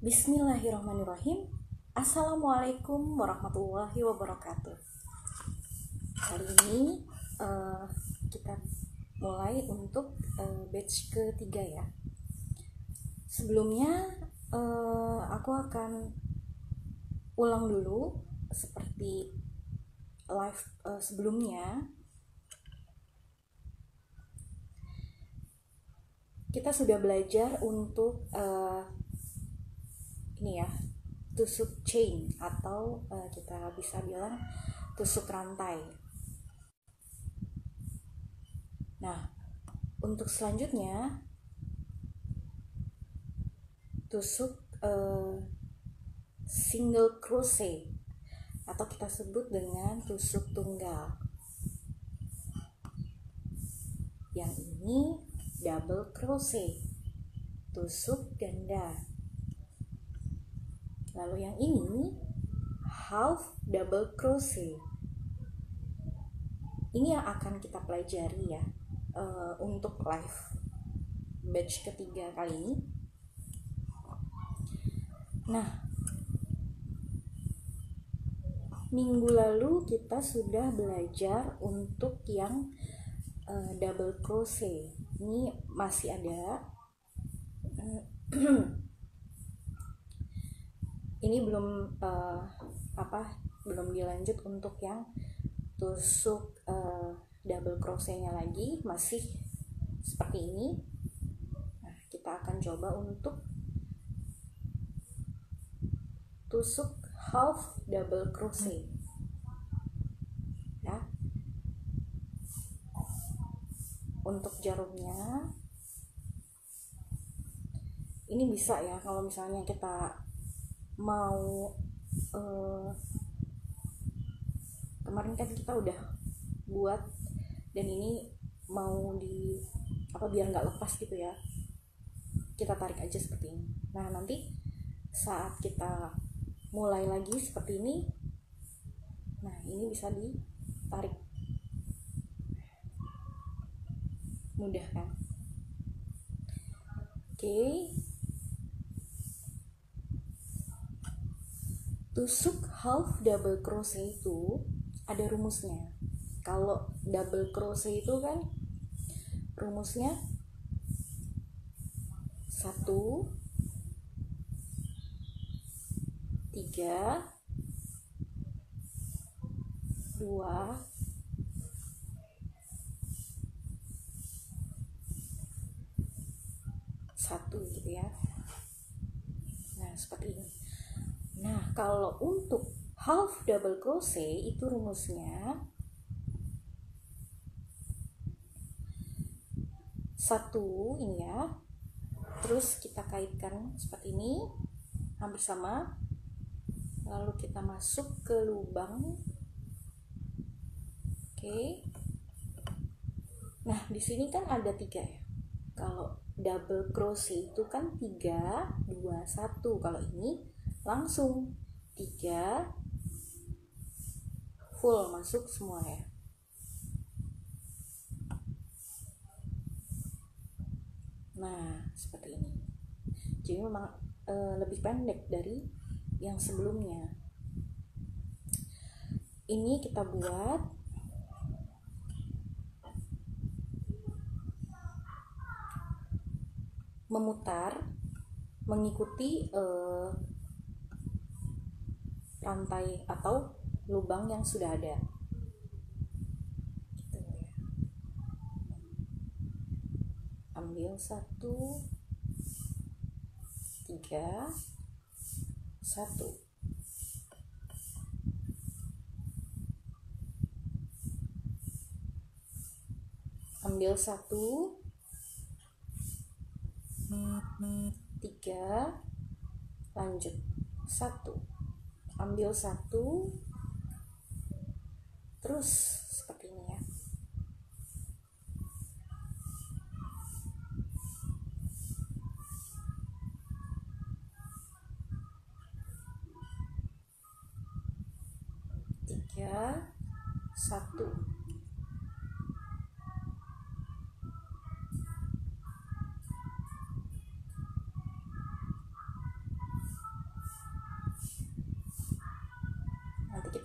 Bismillahirrahmanirrahim. Assalamualaikum warahmatullahi wabarakatuh. Hari ini kita mulai untuk batch ketiga ya. Sebelumnya aku akan ulang dulu seperti live sebelumnya. Kita sudah belajar untuk ini ya, tusuk chain atau kita bisa bilang tusuk rantai. Nah, untuk selanjutnya tusuk single crochet atau kita sebut dengan tusuk tunggal. Yang ini double crochet, tusuk ganda. Lalu yang ini half double crochet. Ini yang akan kita pelajari ya untuk live batch ketiga kali ini. Nah, minggu lalu kita sudah belajar untuk yang double crochet. Ini masih ada ini belum belum dilanjut untuk yang tusuk double crochetnya lagi, masih seperti ini. Nah, kita akan coba untuk tusuk half double crochet ya. Untuk jarumnya ini bisa ya, kalau misalnya kita mau kemarin kan kita udah buat dan ini mau di biar nggak lepas gitu ya, kita tarik aja seperti ini. Nah, nanti saat kita mulai lagi seperti ini, nah ini bisa ditarik, mudah kan? Oke. Tusuk half double crochet itu ada rumusnya. Kalau double crochet itu kan rumusnya 1 3 2 1 gitu ya. Nah, seperti ini. Nah, kalau untuk half double crochet itu rumusnya 1 ini ya. Terus kita kaitkan seperti ini, hampir sama. Lalu kita masuk ke lubang. Oke. Nah, di sini kan ada 3 ya. Kalau double crochet itu kan 3 2 1. Kalau ini langsung 3 full masuk semua ya. Nah, seperti ini. Jadi memang lebih pendek dari yang sebelumnya. Ini kita buat memutar mengikuti rantai atau lubang yang sudah ada. Gitu ya. Ambil 1 3 1. Ambil 1 3, lanjut 1, ambil 1, terus seperti ini ya. Tiga 1.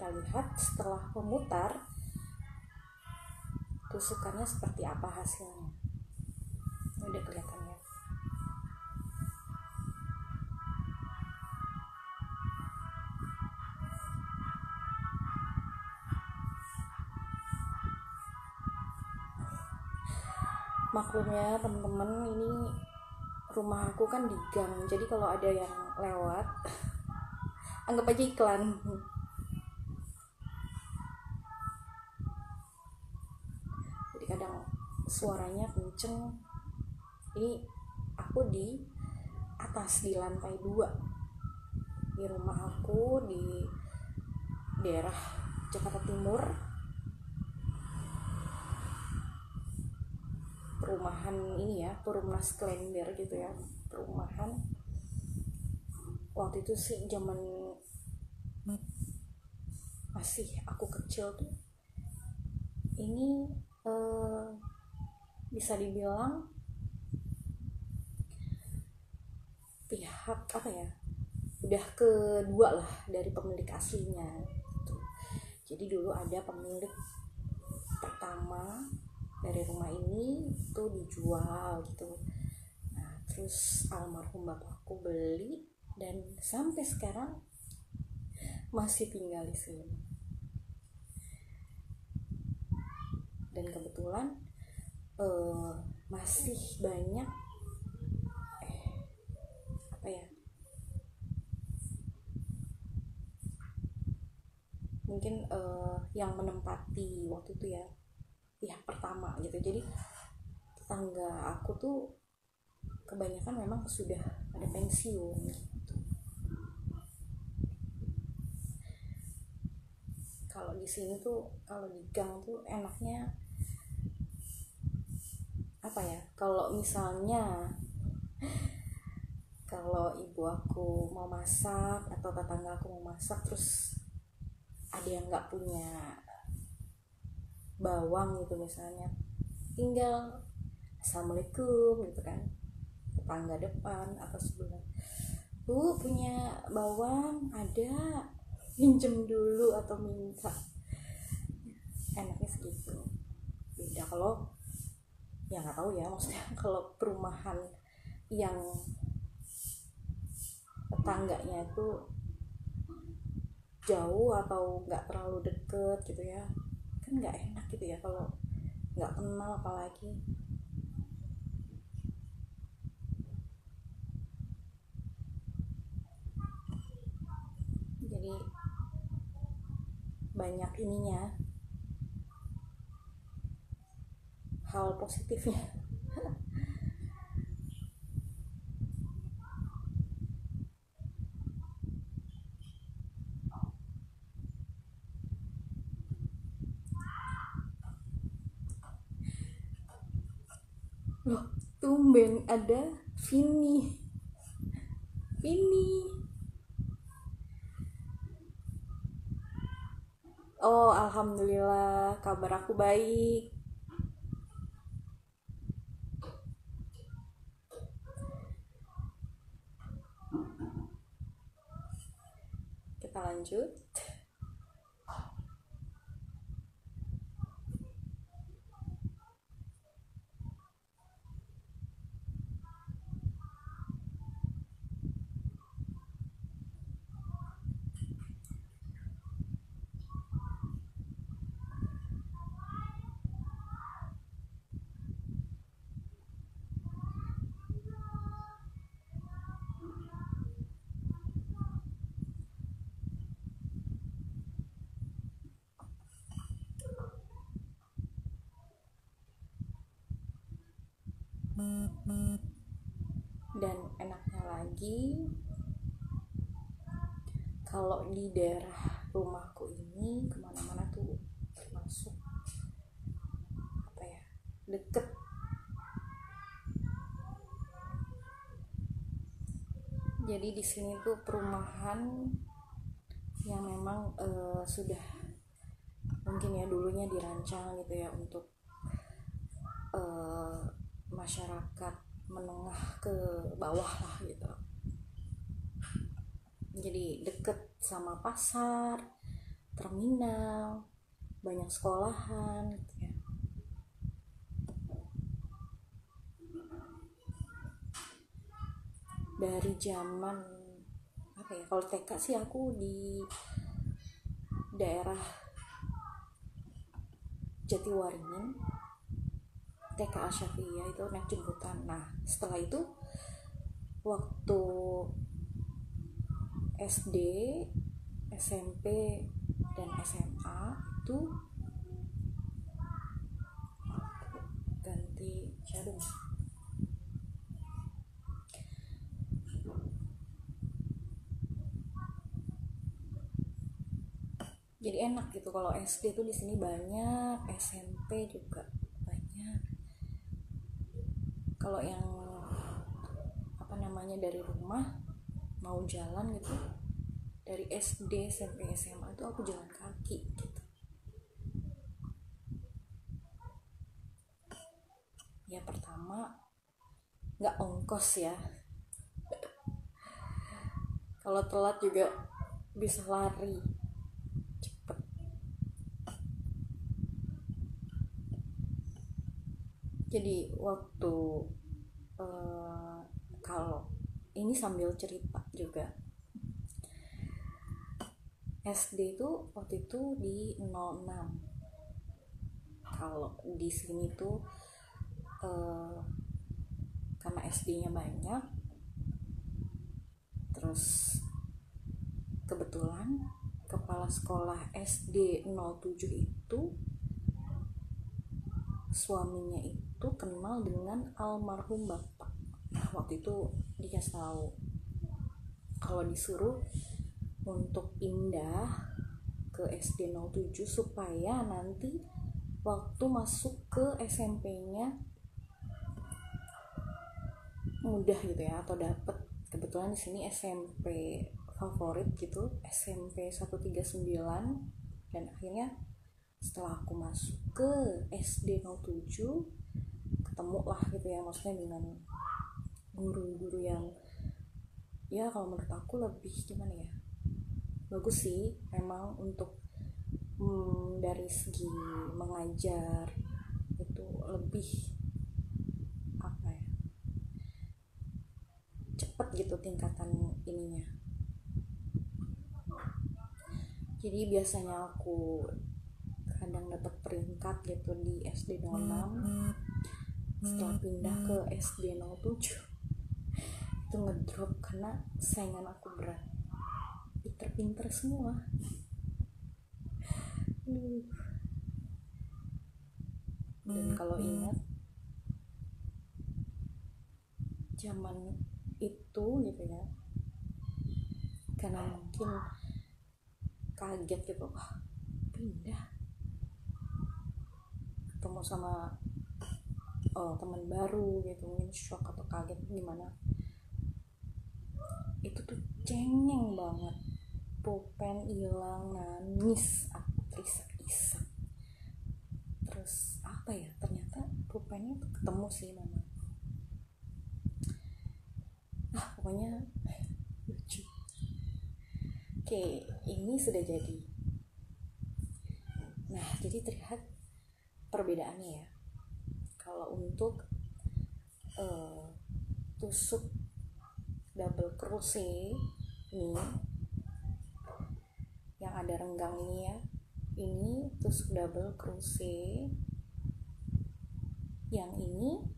kita lihat setelah memutar tusukannya seperti apa hasilnya. Ini udah kelihatan ya. Maklumnya teman-teman, ini rumah aku kan di gang, jadi kalau ada yang lewat anggap aja iklan. Jadi kadang suaranya kenceng. Ini aku di atas, di lantai 2 di rumah aku di daerah Jakarta Timur. Perumahan ini ya, Perumnas Klender gitu ya, perumahan. Waktu itu sih zaman masih aku kecil tuh, ini bisa dibilang pihak apa ya, udah kedua lah dari pemilik aslinya gitu. Jadi dulu ada pemilik pertama dari rumah ini itu dijual gitu. Nah terus almarhum bapakku beli dan sampai sekarang masih tinggal di sini. Dan kebetulan masih banyak apa ya, mungkin yang menempati waktu itu ya pihak pertama gitu. Jadi tetangga aku tuh kebanyakan memang sudah ada pensiun gitu. Kalau di sini tuh, kalau di gang tuh enaknya apa ya, kalau misalnya kalau ibu aku mau masak atau tetangga aku mau masak terus ada yang nggak punya bawang gitu misalnya, tinggal assalamualaikum gitu kan, tetangga depan atau sebelah, Bu punya bawang ada, pinjem dulu atau minta. Enaknya segitu. Beda kalau ya nggak tahu ya, maksudnya kalau perumahan yang tetangganya itu jauh atau nggak terlalu deket gitu ya, kan nggak enak gitu ya kalau nggak kenal apalagi. Jadi banyak ininya, hal positifnya. Loh, tumben ada Vini. Oh, alhamdulillah, kabar aku baik. Kita lanjut. Dan enaknya lagi, kalau di daerah rumahku ini kemana-mana tuh masuk apa ya, deket. Jadi di sini tuh perumahan yang memang sudah mungkin ya dulunya dirancang gitu ya untuk masyarakat menengah ke bawah lah gitu. Jadi deket sama pasar, terminal, banyak sekolahan gitu ya. Dari zaman apa ya, kalau TK sih aku di daerah Jatiwaringin, TK Asyafiya itu naik jemputan. Nah setelah itu waktu SD, SMP, dan SMA itu ganti jarum. Jadi enak gitu kalau SD tuh di sini banyak, SMP juga banyak. Kalau yang apa namanya dari rumah mau jalan gitu, dari SD, SMP, SMA itu aku jalan kaki gitu. Ya pertama nggak ongkos ya, kalau telat juga bisa lari cepet. Jadi waktu kalau ini sambil cerita juga, SD itu waktu itu di 06. Kalau di sini tuh karena SD-nya banyak, terus kebetulan kepala sekolah SD 07 itu suaminya itu kenal dengan almarhum bapak. Nah waktu itu dia tahu kalau disuruh untuk pindah ke SD 07 supaya nanti waktu masuk ke SMP-nya mudah gitu ya, atau dapet. Kebetulan di sini SMP favorit gitu, SMP 139, dan akhirnya setelah aku masuk ke SD 07 ketemu lah gitu ya, maksudnya dengan guru-guru yang ya kalau menurut aku lebih gimana ya, bagus sih memang untuk dari segi mengajar itu lebih apa ya, cepet gitu tingkatan ininya. Jadi biasanya aku kadang dapat peringkat gitu di SD 06, setelah pindah ke SD 07 itu ngedrop karena saingan aku berat, pinter-pinter semua. Dan kalau ingat zaman itu gitu ya, karena mungkin kaget gitu, wah pindah, ketemu sama teman baru gitu, mungkin shock atau kaget gimana. Itu tuh cengeng banget, pulpen hilang, nangis aku terisak-isak. Terus apa ya, ternyata pulpennya tuh ketemu sih mama. Pokoknya lucu. Oke, ini sudah jadi. Nah jadi terlihat perbedaannya ya. Kalau untuk tusuk double crochet ini yang ada renggang ini ya, ini tusuk double crochet, yang ini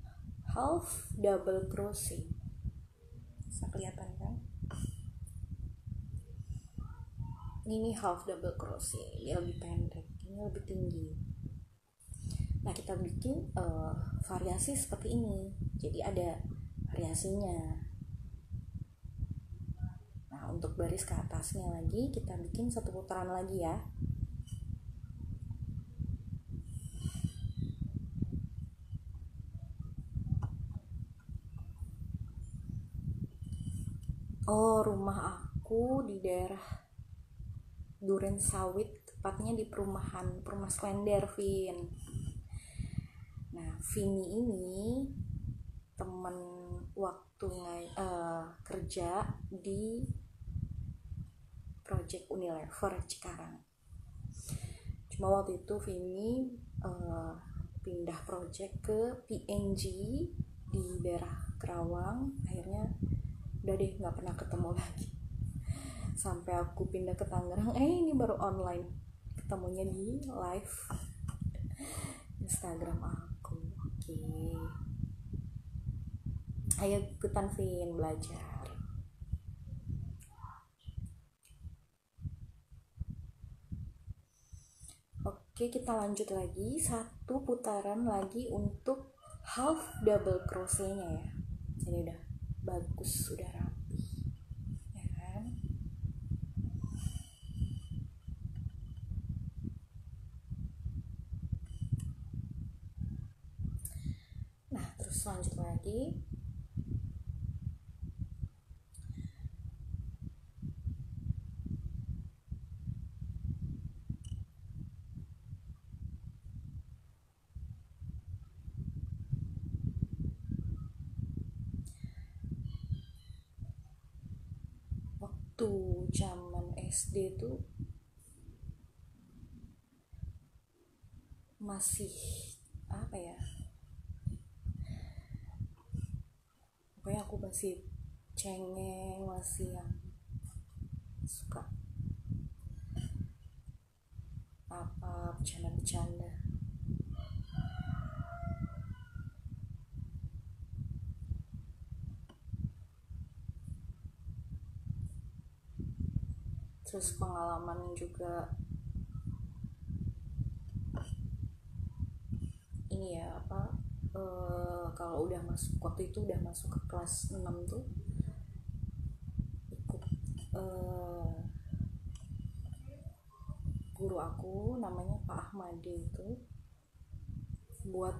half double crochet. Bisa kelihatan kan, ini half double crochet, ini lebih pendek, ini lebih tinggi. Nah kita bikin variasi seperti ini, jadi ada variasinya. Nah untuk baris ke atasnya lagi kita bikin satu putaran lagi ya. Rumah aku di daerah Duren Sawit, tepatnya di perumahan Sklender, Vin. Nah Vini ini temen waktu kerja di Project Unilever Cikarang. Cuma waktu itu Vini pindah project ke PNG di daerah Kerawang. Akhirnya udah deh nggak pernah ketemu lagi sampai aku pindah ke Tangerang. Ini baru online ketemunya di live Instagram aku. Oke. Ayo ikutan Vin belajar. Oke, kita lanjut lagi. 1 putaran lagi untuk half double crochet-nya ya. Ini udah bagus, udah rapi. Ya kan? Nah, terus lanjut lagi. Waktu zaman SD tuh masih apa ya, pokoknya aku masih cengeng, masih yang suka apa bercanda-bercanda. Terus pengalaman juga ini ya apa, kalau udah masuk, waktu itu udah masuk ke kelas 6 tuh ikut guru aku namanya Pak Ahmadi itu buat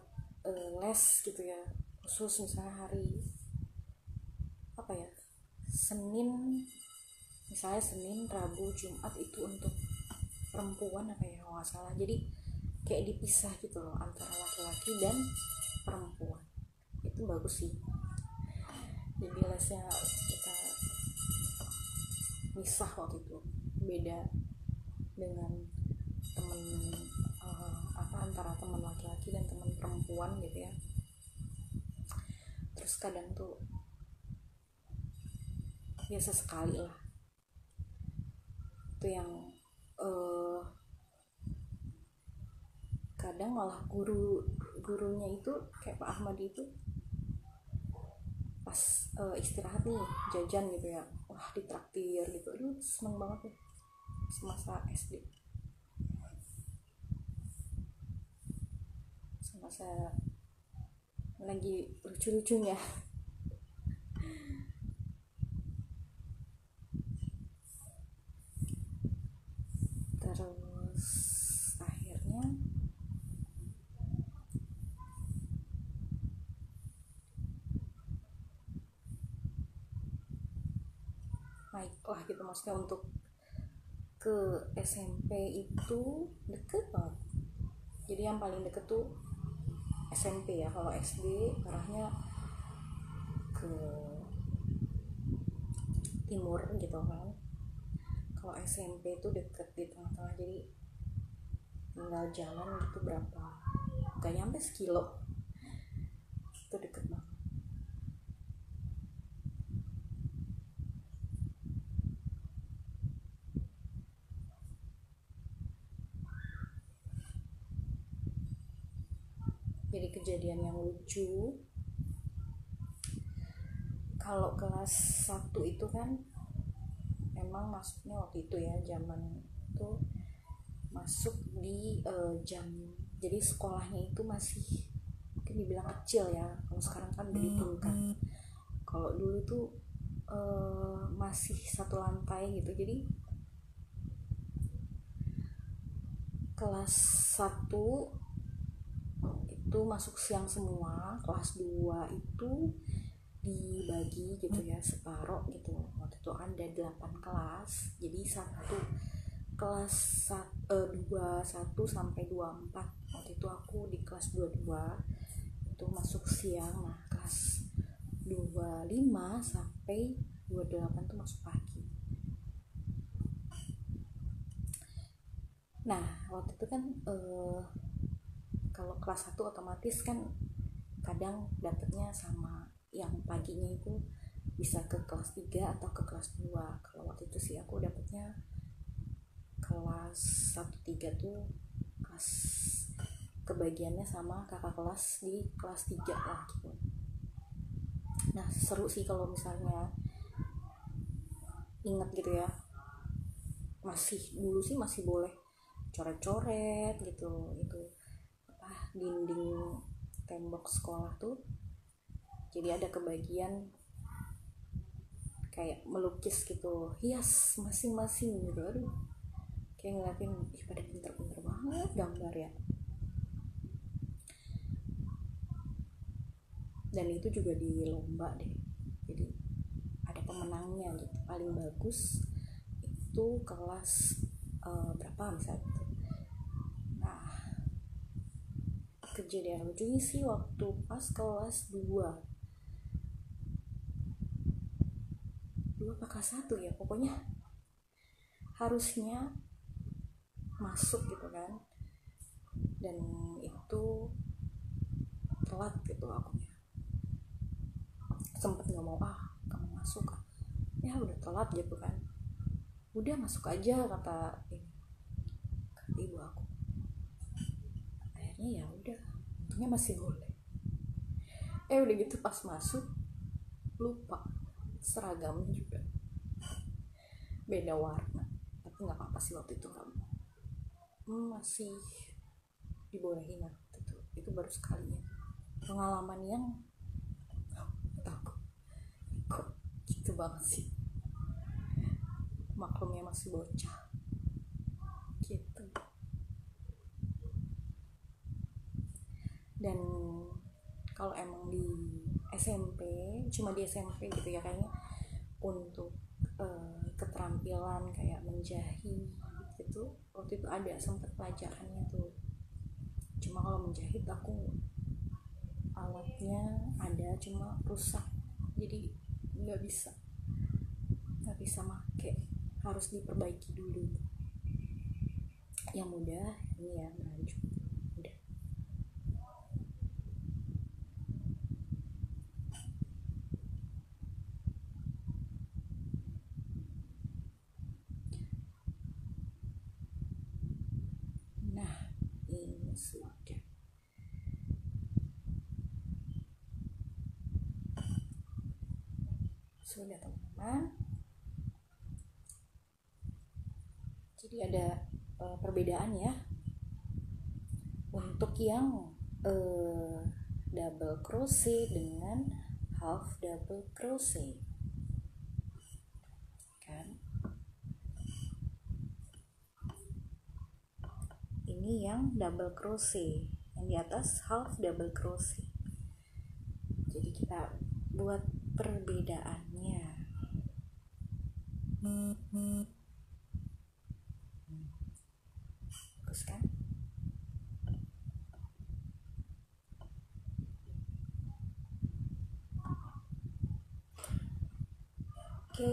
les gitu ya, khusus misalnya hari apa ya, Senin, misalnya Senin, Rabu, Jumat itu untuk perempuan apa ya, kalau nggak salah. Jadi kayak dipisah gitu loh antara laki-laki dan perempuan. Itu bagus sih. Jadi lesnya kita misah waktu itu, beda dengan temen antara teman laki-laki dan teman perempuan gitu ya. Terus kadang tuh biasa sekali lah itu yang kadang malah gurunya itu kayak Pak Ahmad itu pas istirahat nih jajan gitu ya, wah ditraktir gitu. Aduh seneng banget tuh semasa SD, semasa lagi lucu-lucunya. Terus akhirnya naiklah gitu, maksudnya untuk ke SMP itu deket banget. Jadi yang paling deket tuh SMP ya, kalau SD arahnya ke timur gitu kan. Kalau SMP itu deket di tengah-tengah, jadi tinggal jalan gitu berapa, gak nyampe sekilo, itu deket banget. Jadi kejadian yang lucu, kalau kelas 1 itu kan emang masuknya waktu itu ya, zaman itu masuk di jam, jadi sekolahnya itu masih mungkin dibilang kecil ya, kalau sekarang kan udah ditingkat. Kalau dulu tuh masih satu lantai gitu, jadi kelas 1 itu masuk siang semua, kelas 2 itu dibagi gitu ya, separoh gitu. Waktu itu ada 8 kelas, jadi kelas 21 sampai 24. Waktu itu aku di kelas 22 itu masuk siang. Nah kelas 25 sampai 28 tuh masuk pagi. Nah waktu itu kan kalau kelas 1 otomatis kan kadang dapetnya sama yang paginya itu bisa ke kelas 3 atau ke kelas 2. Kalau waktu itu sih aku dapetnya kelas 1-3 tuh kelas kebagiannya sama kakak kelas di kelas 3 lah gitu. Nah seru sih kalau misalnya inget gitu ya, masih dulu sih masih boleh coret-coret gitu, itu apa dinding tembok sekolah tuh jadi ada kebagian kayak melukis gitu, hias masing-masing gitu. Aduh kayak ngeliatin pada pinter-pinter banget gambar ya. Dan itu juga di lomba deh, jadi ada pemenangnya gitu, paling bagus itu kelas berapa misalnya gitu. Nah kejadian lucunya sih waktu pas kelas 2 apa kelas 1 ya, pokoknya harusnya masuk gitu kan, dan itu telat gitu. Aku sempet nggak mau, kamu masuk ya udah telat gitu kan, udah masuk aja kata ibu aku. Akhirnya ya udah, untungnya masih boleh. Udah gitu pas masuk lupa seragamnya juga beda warna, tapi nggak apa-apa sih waktu itu kamu masih dibolehin lah itu baru sekalinya pengalaman yang takut kok gitu banget sih, maklumnya masih bocah gitu. Dan kalau emang di SMP, cuma di SMP gitu ya kayaknya, untuk keterampilan kayak menjahit gitu waktu itu ada sempet pelajarannya tuh. Cuma kalau menjahit aku alatnya ada cuma rusak, jadi nggak bisa make, harus diperbaiki dulu. Yang mudah ini ya lanjut udah. Nah ini sudah teman-teman. Jadi ada perbedaan ya untuk yang double crochet dengan half double crochet kan. Ini yang double crochet, yang di atas half double crochet. Jadi kita buat perbedaannya. Bagus kan? Oke.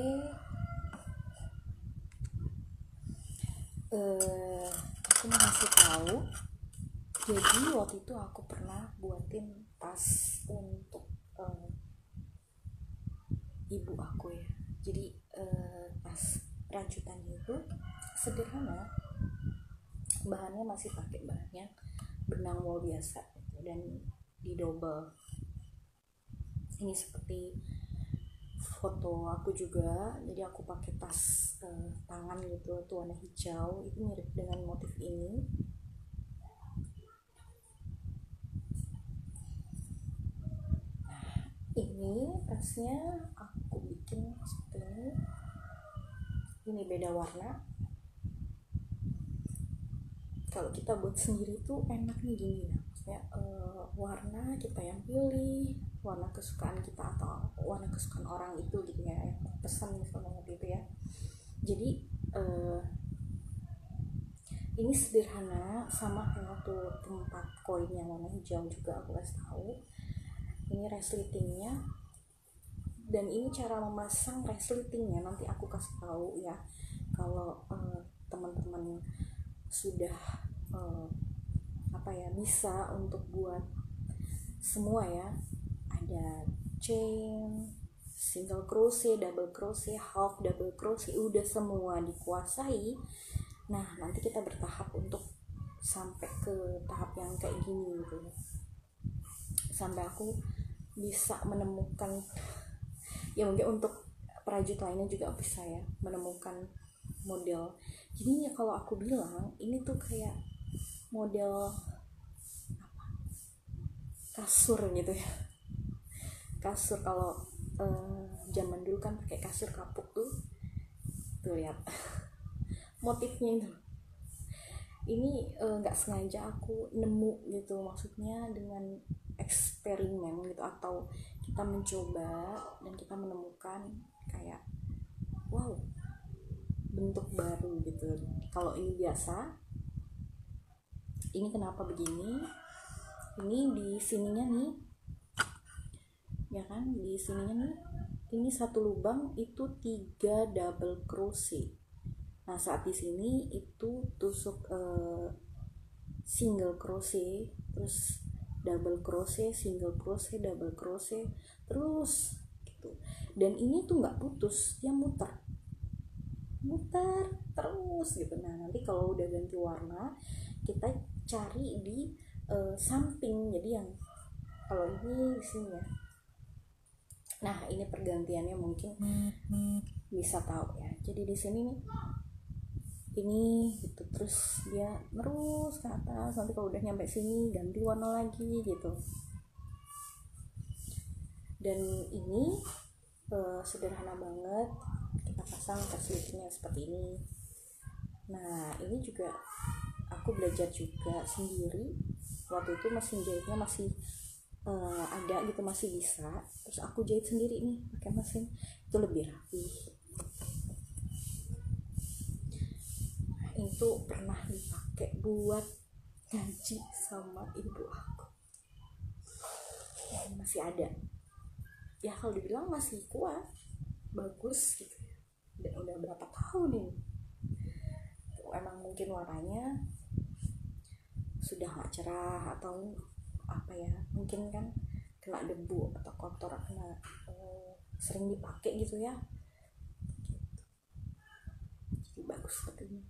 Aku mau kasih tahu. Jadi waktu itu aku pernah buatin tas untuk ibu aku ya. Jadi tas rajutannya itu sederhana, bahannya masih pakai bahannya benang wol biasa gitu, dan di double. Ini seperti foto aku juga, jadi aku pakai tas tangan gitu tuh warna hijau, itu mirip dengan motif ini. Ini tasnya aku bikin seperti ini beda warna. Kalau kita buat sendiri tuh enaknya gini ya, maksudnya warna kita yang pilih, warna kesukaan kita atau warna kesukaan orang itu gitu ya, yang pesan misalnya gitu ya. Jadi ini sederhana, sama kayak waktu tempat koin yang warna hijau juga aku kasih tahu. Ini resletingnya, dan ini cara memasang resletingnya nanti aku kasih tahu ya. Kalau teman-teman sudah bisa untuk buat semua ya, ada chain, single crochet, double crochet, half double crochet, udah semua dikuasai. Nah nanti kita bertahap untuk sampai ke tahap yang kayak gini gitu, sampai aku bisa menemukan, ya mungkin untuk perajut lainnya juga bisa ya menemukan model. Jadi ya kalau aku bilang ini tuh kayak model kasur gitu ya, kasur kalau zaman dulu kan pakai kasur kapuk tuh lihat motifnya itu. Ini nggak sengaja aku nemu gitu, maksudnya dengan eksperimen gitu, atau kita mencoba dan kita menemukan kayak wow, bentuk baru gitu. Kalau ini biasa, ini kenapa begini, ini di sininya nih ya kan, di sininya nih ini satu lubang itu 3 double crochet. Nah saat di sini itu tusuk single crochet, terus double crochet, single crochet, double crochet, terus gitu. Dan ini tuh nggak putus, dia muter terus gitu. Nah nanti kalau udah ganti warna kita cari di samping, jadi yang kalau ini di sini ya. Nah ini pergantiannya mungkin bisa tahu ya. Jadi di sini nih ini gitu, terus dia terus ke atas, nanti kalau udah nyampe sini ganti warna lagi gitu. Dan ini sederhana banget, kita pasang slipnya seperti ini. Nah ini juga aku belajar juga sendiri, waktu itu mesin jahitnya masih ada gitu, masih bisa, terus aku jahit sendiri nih pakai mesin, itu lebih rapi. Nah, itu pernah dipakai buat ngaji sama ibu aku, masih ada ya, kalau dibilang masih kuat, bagus gitu ya. Dan udah berapa tahun ini, emang mungkin warnanya sudah gak cerah atau apa ya, mungkin kan kena debu atau kotor, kena sering dipakai gitu ya, jadi bagus seperti ini.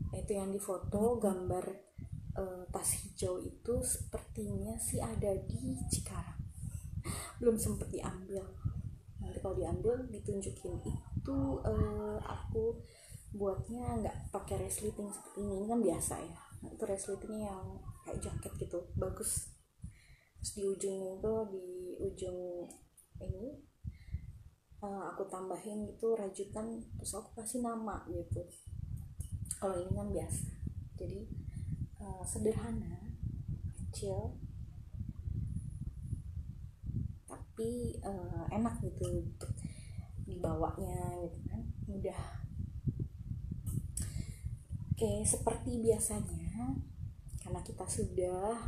Nah, itu yang di foto gambar tas hijau itu sepertinya sih ada di Cikarang, belum sempet diambil. Nanti kalau diambil ditunjukin. Itu aku buatnya nggak pakai resleting seperti ini kan biasa ya. Nah, itu resletingnya yang kayak jaket gitu, bagus. Terus di ujungnya itu, di ujung ini aku tambahin gitu rajutan, terus aku kasih nama gitu. Kalau ini kan biasa, jadi sederhana, kecil, tapi enak gitu untuk dibawanya gitu kan, mudah. Oke, seperti biasanya karena kita sudah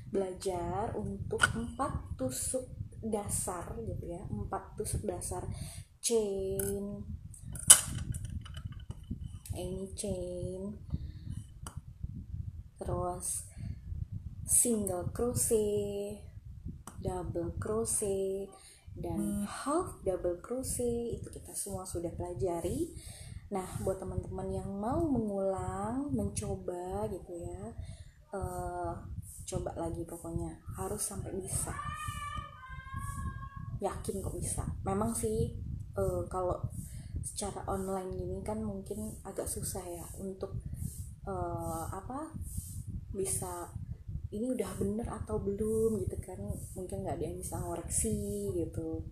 belajar untuk 4 tusuk dasar gitu ya, 4 tusuk dasar chain, ini chain, terus single crochet, double crochet, dan half double crochet, itu kita semua sudah pelajari. Nah buat teman-teman yang mau mengulang, mencoba gitu ya, coba lagi, pokoknya harus sampai bisa, yakin kok bisa. Memang sih kalau secara online gini kan mungkin agak susah ya untuk bisa ini udah bener atau belum gitu kan, mungkin nggak ada yang bisa ngoreksi gitu.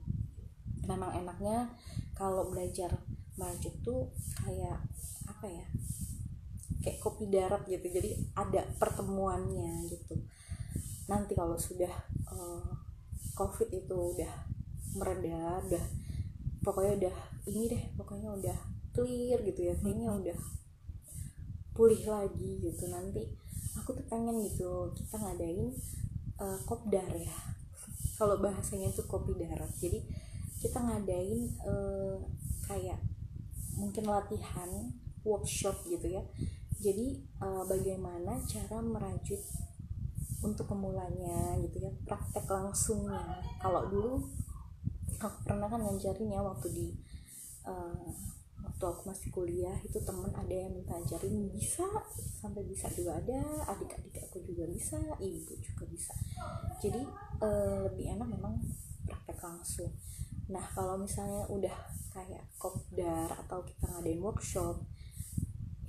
Memang enaknya kalau belajar merajut tuh kayak apa ya, kayak kopi darat gitu, jadi ada pertemuannya gitu. Nanti kalau sudah COVID itu udah mereda, udah pokoknya udah ini deh, pokoknya udah clear gitu ya, kayaknya udah pulih lagi gitu, nanti aku tuh pengen gitu kita ngadain kopdar ya, kalau bahasanya tuh kopi darat. Jadi kita ngadain kayak mungkin latihan workshop gitu ya. Jadi bagaimana cara merajut untuk pemulanya gitu ya, praktek langsungnya. Kalau dulu aku pernah kan ngajarin ya waktu aku masih kuliah itu, temen ada yang minta ajarin, bisa, sampai bisa juga ada, adik-adik aku juga bisa, ibu juga bisa. Jadi lebih enak memang praktek langsung. Nah kalau misalnya udah kayak kopdar atau kita ngadain workshop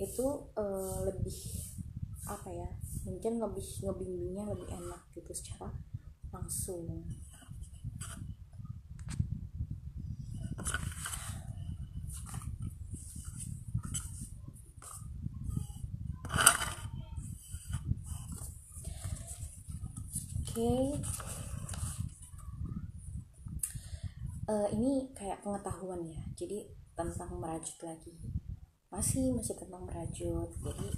itu lebih apa ya, mungkin lebih ngebimbingnya lebih enak gitu secara langsung. Oke. Ini kayak pengetahuan ya, jadi tentang merajut lagi, masih tentang merajut. Jadi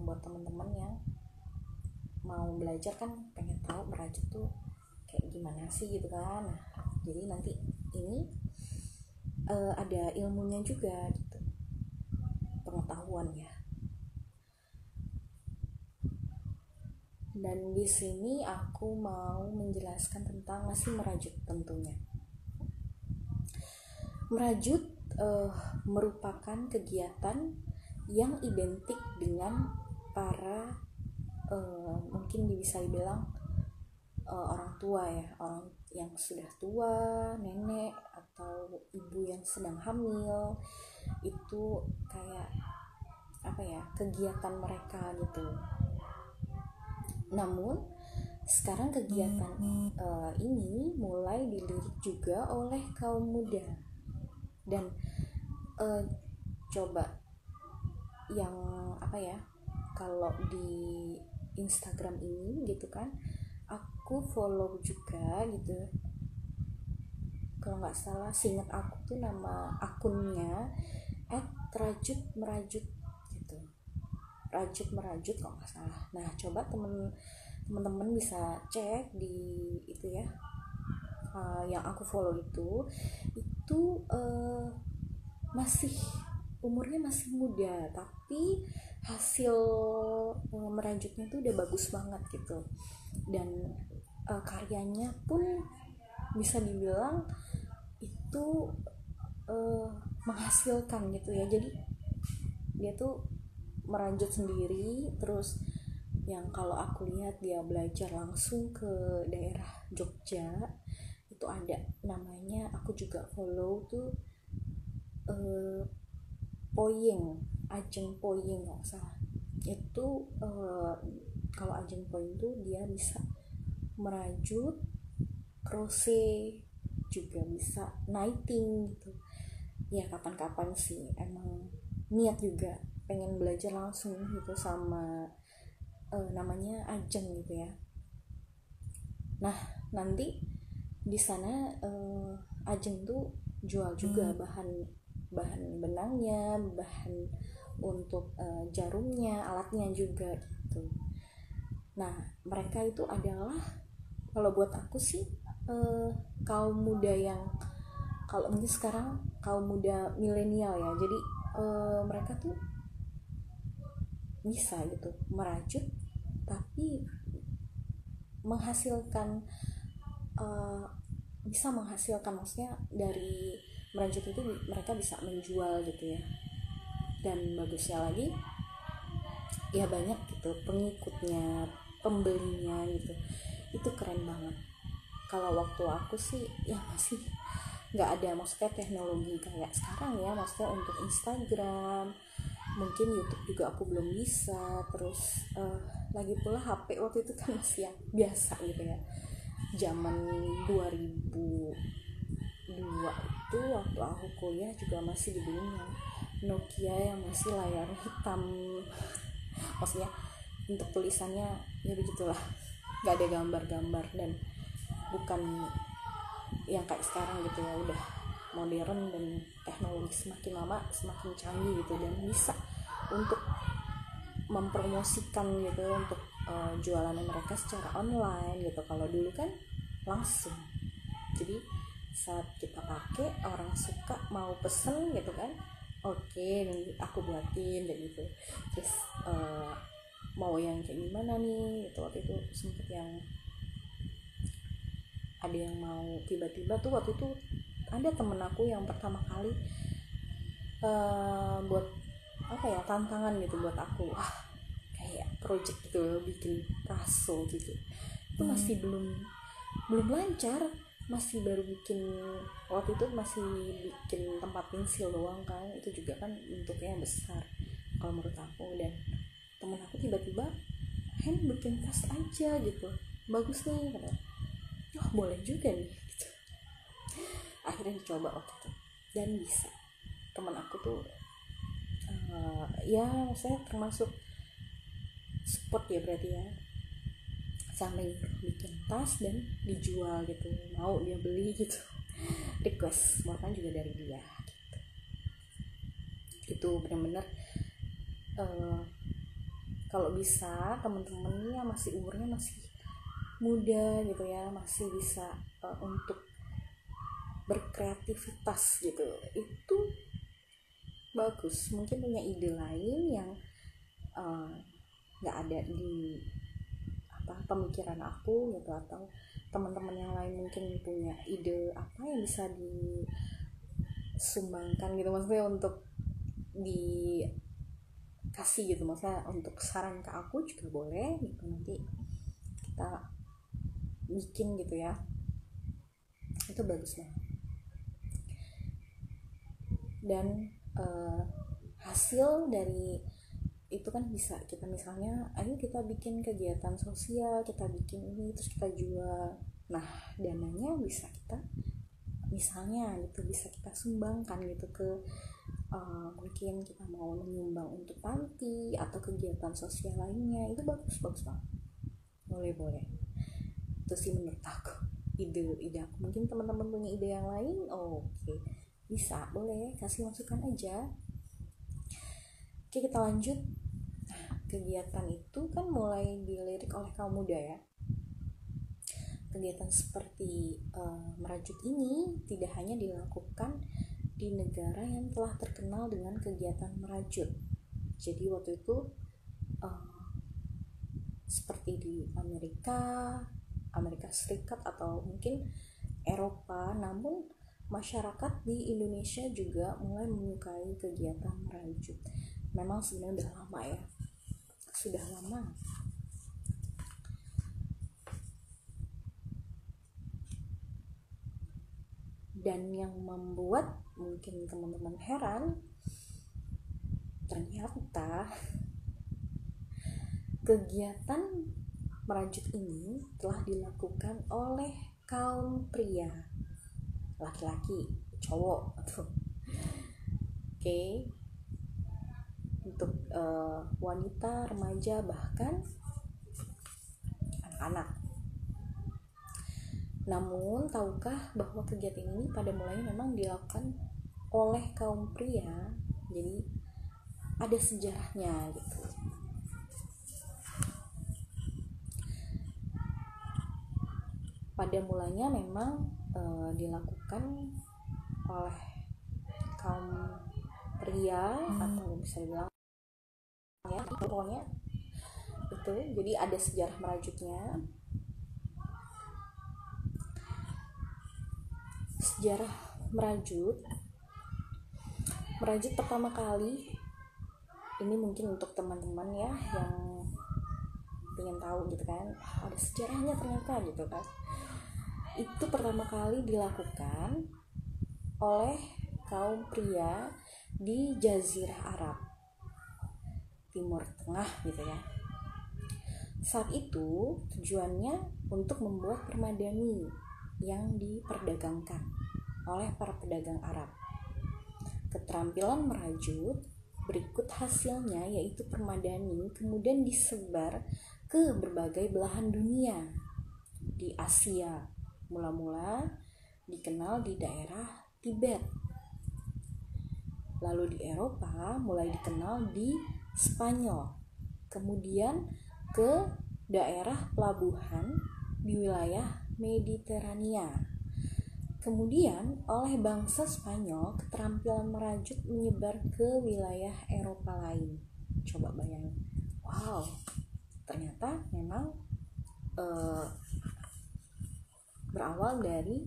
buat teman-teman yang mau belajar kan pengen tahu merajut tuh kayak gimana sih gitu kan. Nah, jadi nanti ini ada ilmunya juga gitu, pengetahuan ya. Dan di sini aku mau menjelaskan tentang masih merajut tentunya. Merajut merupakan kegiatan yang identik dengan para mungkin bisa dibilang orang tua ya, orang yang sudah tua, nenek atau ibu yang sedang hamil. Itu kayak apa ya, kegiatan mereka gitu. Namun sekarang kegiatan ini mulai dilirik juga oleh kaum muda. Dan coba yang apa ya, kalau di Instagram ini gitu kan, aku follow juga gitu, kalau nggak salah seingat aku tuh nama akunnya @rajut-merajut gitu, rajut-merajut kalau nggak salah. Nah coba teman-teman bisa cek di itu ya, yang aku follow itu masih umurnya masih muda, tapi hasil merajutnya tuh udah bagus banget gitu. Dan karyanya pun bisa dibilang itu menghasilkan gitu ya. Jadi dia tuh merajut sendiri, terus yang kalau aku lihat dia belajar langsung ke daerah Jogja. Itu ada namanya, aku juga follow tuh Poyeng, Ajeng Poyeng nggak salah. Itu kalau Ajeng Poyeng tuh dia bisa merajut crochet, juga bisa knitting gitu ya. Kapan-kapan sih emang niat juga pengen belajar langsung gitu sama namanya Ajeng gitu ya. Nah nanti di sana Ajeng tuh jual juga bahan benangnya, bahan untuk jarumnya, alatnya juga gitu. Nah mereka itu adalah, kalau buat aku sih kaum muda yang, kalau mungkin sekarang kaum muda milenial ya. Jadi mereka tuh bisa gitu merajut tapi menghasilkan, bisa menghasilkan, maksudnya dari merajut itu mereka bisa menjual gitu ya. Dan bagusnya lagi ya banyak gitu pengikutnya, pembelinya gitu. Itu keren banget. Kalau waktu aku sih ya masih nggak ada, maksudnya teknologi kayak sekarang ya, maksudnya untuk Instagram, mungkin YouTube juga aku belum bisa. Terus lagi pula HP waktu itu kan masih yang biasa gitu ya, zaman 2002 itu waktu aku kuliah juga masih dibeliin yang Nokia yang masih layar hitam, maksudnya untuk tulisannya ya begitulah, nggak ada gambar-gambar, dan bukan yang kayak sekarang gitu ya, udah modern dan teknologi semakin lama semakin canggih gitu, dan bisa untuk mempromosikan gitu, untuk jualannya mereka secara online gitu. Kalau dulu kan langsung, jadi saat kita pakai orang suka mau pesen gitu kan, oke, nanti aku buatin dan gitu. Terus mau yang kayak gimana nih gitu. Waktu itu sempet yang ada yang mau tiba-tiba tuh, waktu itu ada temen aku yang pertama kali buat apa ya, tantangan gitu buat aku, kayak project gitu, bikin raso gitu. Itu masih belum lancar, masih baru bikin, waktu itu masih bikin tempat pensil doang kan, itu juga kan bentuknya besar kalau menurut aku. Dan temen aku tiba-tiba, Hen bikin tas aja gitu, bagus nih katanya. Oh boleh juga nih gitu. Akhirnya dicoba waktu itu dan bisa. Temen aku tuh ya saya termasuk support ya berarti ya, sampai bikin tas dan dijual gitu, mau dia beli gitu, request bahkan juga dari dia gitu. Itu benar-benar kalau bisa teman-teman yang masih umurnya masih muda gitu ya, masih bisa untuk berkreativitas gitu, itu bagus. Mungkin punya ide lain yang nggak ada di pemikiran aku gitu, atau teman-teman yang lain mungkin punya ide apa yang bisa disumbangkan gitu, maksudnya untuk dikasih gitu, maksudnya untuk saran ke aku juga boleh gitu, nanti kita bikin gitu ya. Itu bagus banget. Dan hasil dari itu kan bisa kita misalnya, ayo kita bikin kegiatan sosial, kita bikin ini terus kita jual. Nah dananya bisa kita misalnya gitu bisa kita sumbangkan gitu ke mungkin kita mau menyumbang untuk panti atau kegiatan sosial lainnya. Itu bagus banget, boleh. Itu sih menurut aku ide aku. Mungkin teman-teman punya ide yang lain, oke. Bisa, boleh kasih masukan aja. Oke, kita lanjut. Kegiatan itu kan mulai dilirik oleh kaum muda ya. Kegiatan seperti merajut ini tidak hanya dilakukan di negara yang telah terkenal dengan kegiatan merajut. Jadi waktu itu seperti di Amerika Serikat atau mungkin Eropa, namun masyarakat di Indonesia juga mulai menyukai kegiatan merajut. Memang sebenarnya sudah lama. Dan yang membuat mungkin teman-teman heran, ternyata kegiatan merajut ini telah dilakukan oleh kaum pria, laki-laki, cowok tuh. Oke. Untuk wanita, remaja, bahkan anak-anak. Namun tahukah bahwa kegiatan ini pada mulanya memang dilakukan oleh kaum pria, jadi ada sejarahnya gitu. Pada mulanya memang dilakukan oleh kaum pria atau bisa dibilang ya, pokoknya itu. Jadi ada sejarah merajutnya. Sejarah merajut pertama kali ini mungkin untuk teman-teman ya yang pengen tahu gitu kan, ada sejarahnya ternyata gitu kan. Itu pertama kali dilakukan oleh kaum pria di Jazirah Arab Timur Tengah gitu ya. Saat itu tujuannya untuk membuat permadani yang diperdagangkan oleh para pedagang Arab. Keterampilan merajut berikut hasilnya yaitu permadani kemudian disebar ke berbagai belahan dunia. Di Asia mula-mula dikenal di daerah Tibet, lalu di Eropa mulai dikenal di Spanyol, kemudian ke daerah pelabuhan di wilayah Mediterania, Kemudian oleh bangsa Spanyol, keterampilan merajut menyebar ke wilayah Eropa lain. Coba bayangin, wow, ternyata memang berawal dari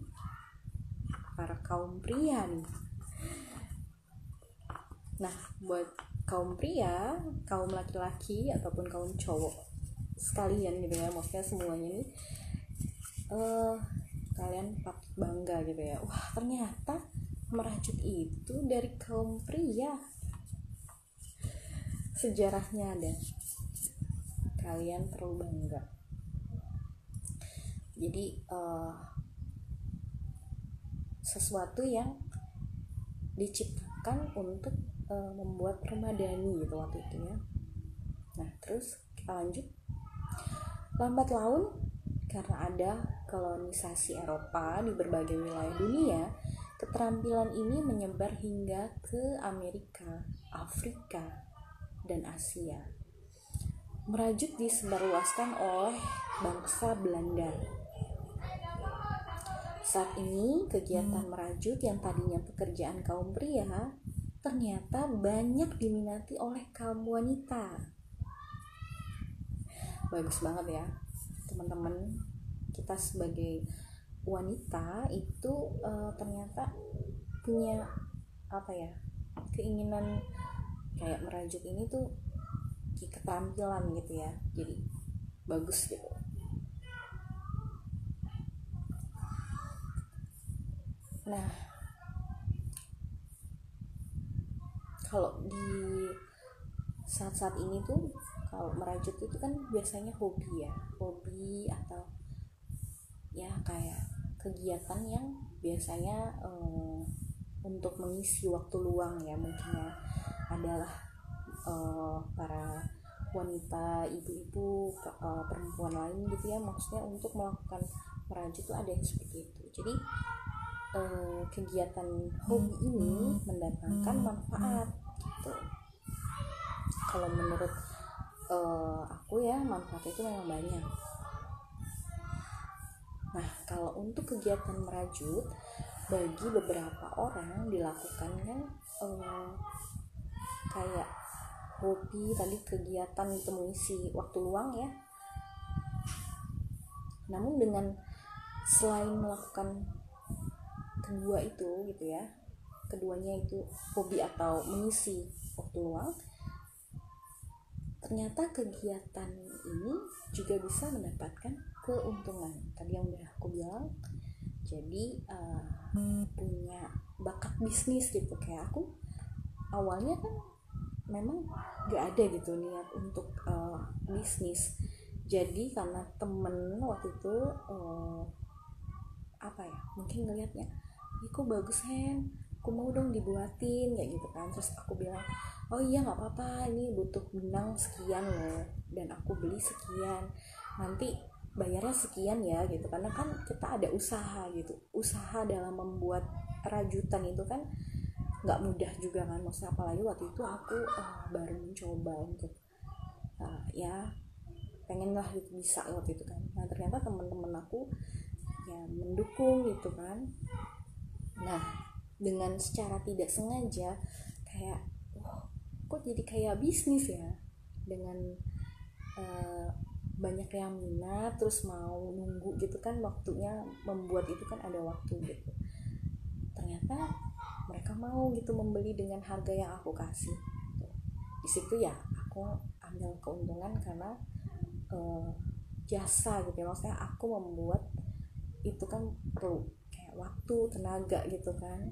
para kaum pria nih. Nah, buat kaum pria, kaum laki-laki ataupun kaum cowok sekalian gitu ya, maksudnya semuanya ini kalian patut bangga gitu ya. Wah, ternyata merajut itu dari kaum pria. Sejarahnya ada. Kalian perlu bangga. Jadi sesuatu yang diciptakan untuk membuat permadani gitu waktu itu ya. Nah, terus kita lanjut. Lambat laun, karena ada kolonisasi Eropa di berbagai wilayah dunia, keterampilan ini menyebar hingga ke Amerika, Afrika, dan Asia. Merajut disebarluaskan oleh bangsa Belanda. Saat ini, kegiatan merajut yang tadinya pekerjaan kaum pria ternyata banyak diminati oleh kaum wanita. Bagus banget ya, teman-teman. Kita sebagai wanita itu ternyata punya keinginan kayak merajut ini tuh keterampilan gitu ya. Jadi bagus gitu. Nah, kalau di saat-saat ini tuh kalau merajut itu kan biasanya hobi atau ya kayak kegiatan yang biasanya untuk mengisi waktu luang ya, mungkin adalah para wanita, ibu-ibu, perempuan lain gitu ya, maksudnya untuk melakukan merajut itu ada yang seperti itu. Jadi kegiatan hobi ini mendatangkan manfaat gitu. Kalau menurut aku ya, manfaat itu memang banyak. Nah, kalau untuk kegiatan merajut bagi beberapa orang dilakukan kan kayak hobi tadi, kegiatan itu mengisi waktu luang ya. Namun dengan selain melakukan kedua itu gitu ya, keduanya itu hobi atau mengisi waktu luang, ternyata kegiatan ini juga bisa mendapatkan keuntungan. Tadi yang udah aku bilang, jadi punya bakat bisnis gitu. Kayak aku awalnya kan memang gak ada gitu niat untuk bisnis. Jadi karena temen waktu itu mungkin ngelihatnya, kok bagus Hen, aku mau dong dibuatin kayak gitu kan. Terus aku bilang, oh iya nggak apa-apa, ini butuh benang sekian loh dan aku beli sekian, nanti bayarnya sekian ya gitu. Karena kan kita ada usaha gitu, usaha dalam membuat rajutan itu kan nggak mudah juga kan, maksudnya apalagi waktu itu aku baru mencoba untuk ya pengen lah gitu bisa waktu itu kan. Nah ternyata teman-teman aku ya mendukung gitu kan. Nah dengan secara tidak sengaja kayak kok jadi kayak bisnis ya, dengan banyak yang minat, terus mau nunggu gitu kan, waktunya membuat itu kan ada waktu gitu. Ternyata mereka mau gitu membeli dengan harga yang aku kasih. Di situ ya aku ambil keuntungan karena jasa gitu ya, maksudnya aku membuat itu kan perlu kayak waktu, tenaga gitu kan,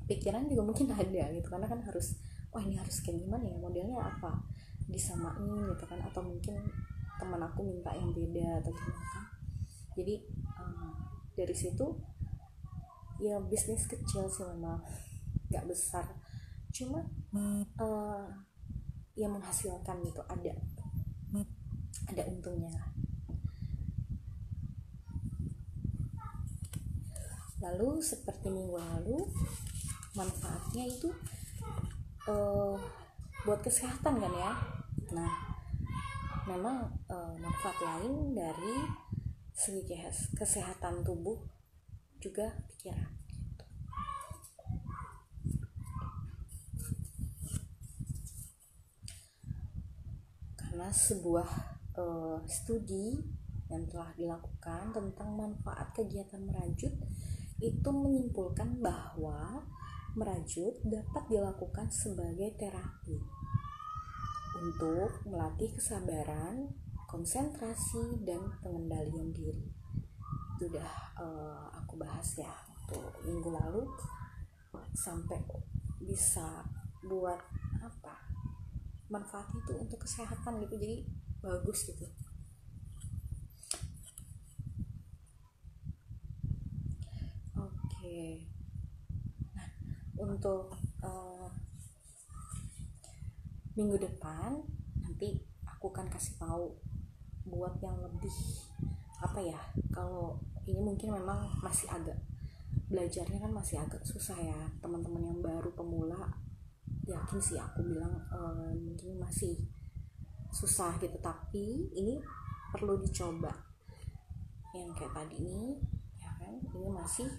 pikiran juga mungkin ada gitu, karena kan harus ini harus kayak gimana ya, modelnya apa, disamain gitu kan, atau mungkin teman aku minta yang beda atau gimana kan. Jadi dari situ ya bisnis kecil sih, memang nggak besar, cuma ya menghasilkan gitu, ada untungnya. Lalu seperti minggu lalu, manfaatnya itu buat kesehatan kan ya. Nah memang manfaat lain dari segi kesehatan tubuh juga pikiran. Karena sebuah studi yang telah dilakukan tentang manfaat kegiatan merajut itu menyimpulkan bahwa merajut dapat dilakukan sebagai terapi untuk melatih kesabaran, konsentrasi, dan pengendalian diri. Itu udah aku bahas ya waktu minggu lalu, sampai bisa buat manfaatnya itu untuk kesehatan gitu, jadi bagus gitu. Oke, nah untuk minggu depan nanti aku akan kasih tahu buat yang lebih kalau ini mungkin memang masih agak belajarnya kan masih agak susah ya teman-teman yang baru pemula, yakin sih aku bilang mungkin masih susah gitu, tapi ini perlu dicoba. Yang kayak tadi nih ya kan, ini masih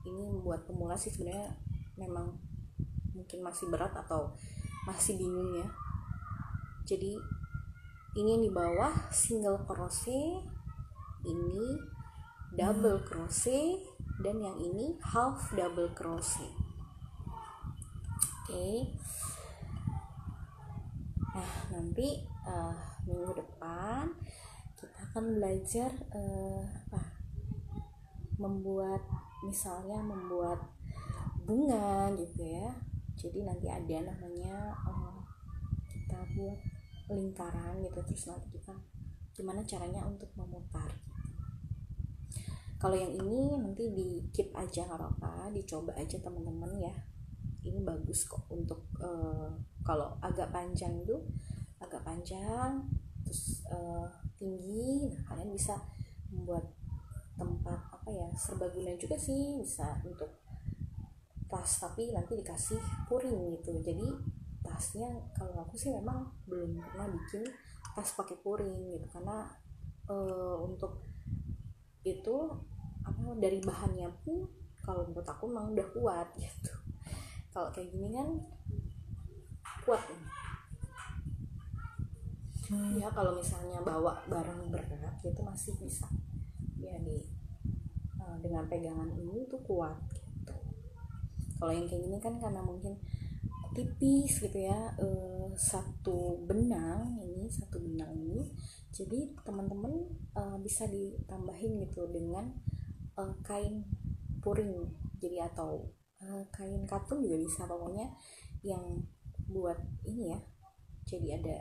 ini buat pemula sih sebenarnya, memang mungkin masih berat atau masih bingung ya. Jadi ini yang di bawah single crochet, ini double crochet, dan yang ini half double crochet. Oke. Nah nanti minggu depan kita akan belajar membuat bunga gitu ya. Jadi nanti ada namanya kita buat lingkaran gitu, terus nanti kita gimana caranya untuk memutar gitu. Kalau yang ini nanti di keep aja, nggak apa-apa, dicoba aja teman-teman ya. Ini bagus kok untuk kalau agak panjang terus tinggi. Nah kalian bisa membuat tempat serbaguna juga sih, bisa untuk tas, tapi nanti dikasih puring gitu. Jadi tasnya kalau aku sih memang belum pernah bikin tas pakai puring gitu, karena untuk itu dari bahannya pun kalau menurut aku memang udah kuat gitu. Kalau kayak gini kan kuat ya, kalau misalnya bawa barang berat gitu masih bisa ya, dengan pegangan ini tuh kuat gitu. Kalau yang kayak gini kan karena mungkin tipis gitu ya, satu benang ini, jadi teman-teman bisa ditambahin gitu dengan kain puring, jadi atau kain katun juga bisa, pokoknya yang buat ini ya, jadi ada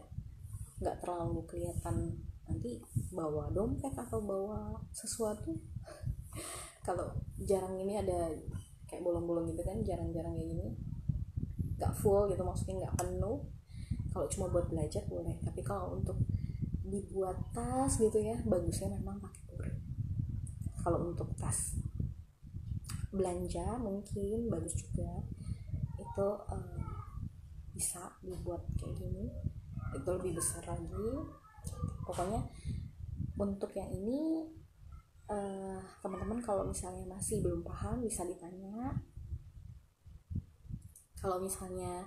nggak terlalu kelihatan nanti bawa dompet atau bawa sesuatu. Kalau jarang ini ada kayak bolong-bolong gitu kan, jarang-jarang kayak gini, nggak full gitu, maksudnya nggak penuh. Kalau cuma buat belajar boleh, tapi kalau untuk dibuat tas gitu ya, bagusnya memang pakai puring. Kalau untuk tas belanja mungkin bagus juga itu, bisa dibuat kayak gini, itu lebih besar lagi. Pokoknya untuk yang ini teman-teman kalau misalnya masih belum paham bisa ditanya. Kalau misalnya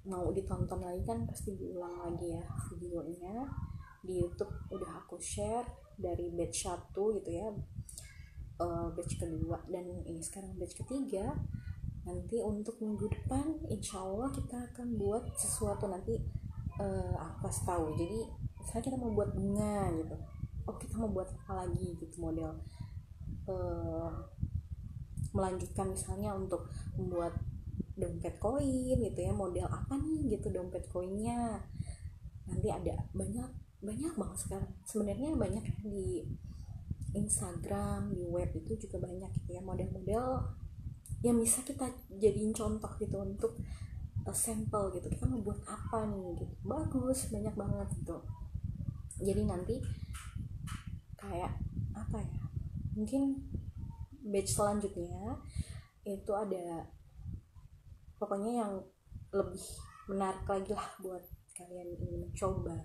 mau ditonton lagi kan pasti diulang lagi ya videonya. Di YouTube udah aku share dari batch 1 gitu ya, batch kedua, dan ini sekarang batch ketiga. Nanti untuk minggu depan insya Allah kita akan buat sesuatu, nanti aku kasih tahu. Jadi misalnya kita mau buat bunga gitu, kita mau buat apa lagi gitu, model melanjutkan misalnya untuk membuat dompet koin gitu ya, model apa nih gitu dompet koinnya. Nanti ada banyak banget sekarang sebenarnya, banyak di Instagram, di web itu juga banyak gitu ya, model-model yang bisa kita jadiin contoh gitu untuk sampel gitu, kita mau buat apa nih gitu, bagus, banyak banget gitu. Jadi nanti kayak mungkin batch selanjutnya itu ada pokoknya yang lebih menarik lagi lah buat kalian ingin mencoba.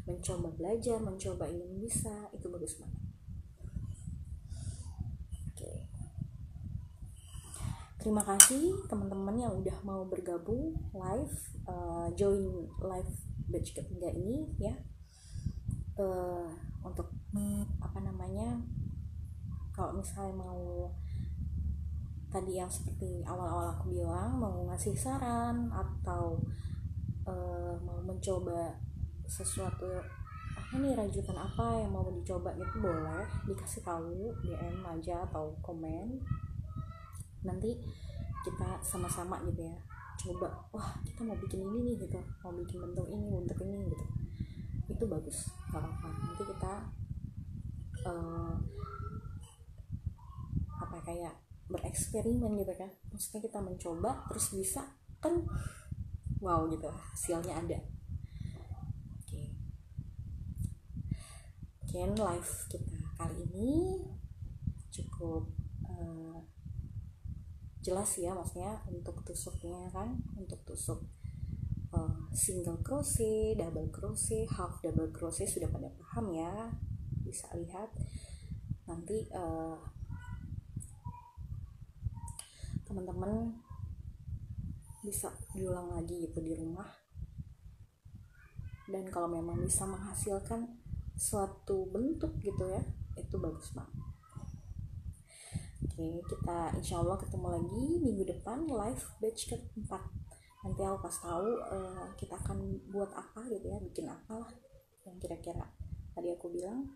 mencoba belajar, mencoba ingin bisa, itu bagus banget. Oke. Terima kasih teman-teman yang udah mau bergabung live, join live batch ketiga ini ya. Untuk kalau misalnya mau tadi yang seperti awal-awal aku bilang, mau ngasih saran atau mau mencoba sesuatu rajutan apa yang mau dicoba itu boleh dikasih tahu, DM aja atau komen, nanti kita sama-sama gitu ya, coba wah kita mau bikin ini nih gitu, mau bikin bentuk ini gitu, itu bagus, gak apa-apa. Nanti kita kayak bereksperimen gitu kan, maksudnya kita mencoba terus bisa kan, wow gitu, hasilnya ada. Oke, live kita kali ini cukup jelas ya, maksudnya untuk tusuknya kan, untuk tusuk single crochet, double crochet, half double crochet sudah pada paham ya, bisa lihat nanti teman-teman bisa diulang lagi gitu di rumah, dan kalau memang bisa menghasilkan suatu bentuk gitu ya, itu bagus banget. Oke, kita insya Allah ketemu lagi minggu depan live batch keempat. Nanti aku kasih tahu kita akan buat apa gitu ya, bikin apa lah yang kira-kira tadi aku bilang,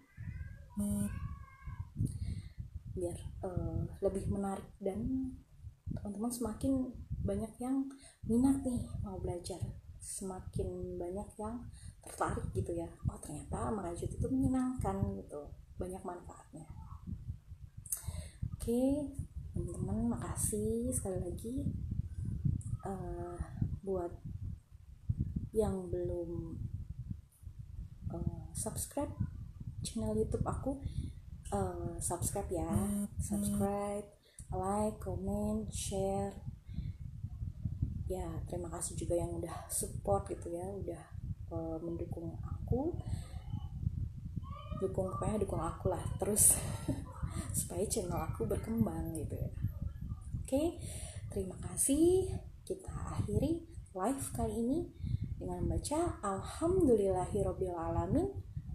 biar lebih menarik dan teman-teman semakin banyak yang minat nih mau belajar, semakin banyak yang tertarik gitu ya, oh ternyata merajut itu menyenangkan gitu, banyak manfaatnya. Oke teman-teman, makasih sekali lagi. Buat yang belum subscribe channel YouTube aku, subscribe ya, subscribe, like, comment, share ya. Terima kasih juga yang udah support gitu ya, udah mendukung aku, dukung aku lah terus supaya channel aku berkembang gitu ya. Oke, terima kasih. Kita akhiri live kali ini dengan membaca Alhamdulillahirobbilalamin.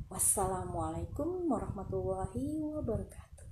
Wassalamualaikum warahmatullahi wabarakatuh.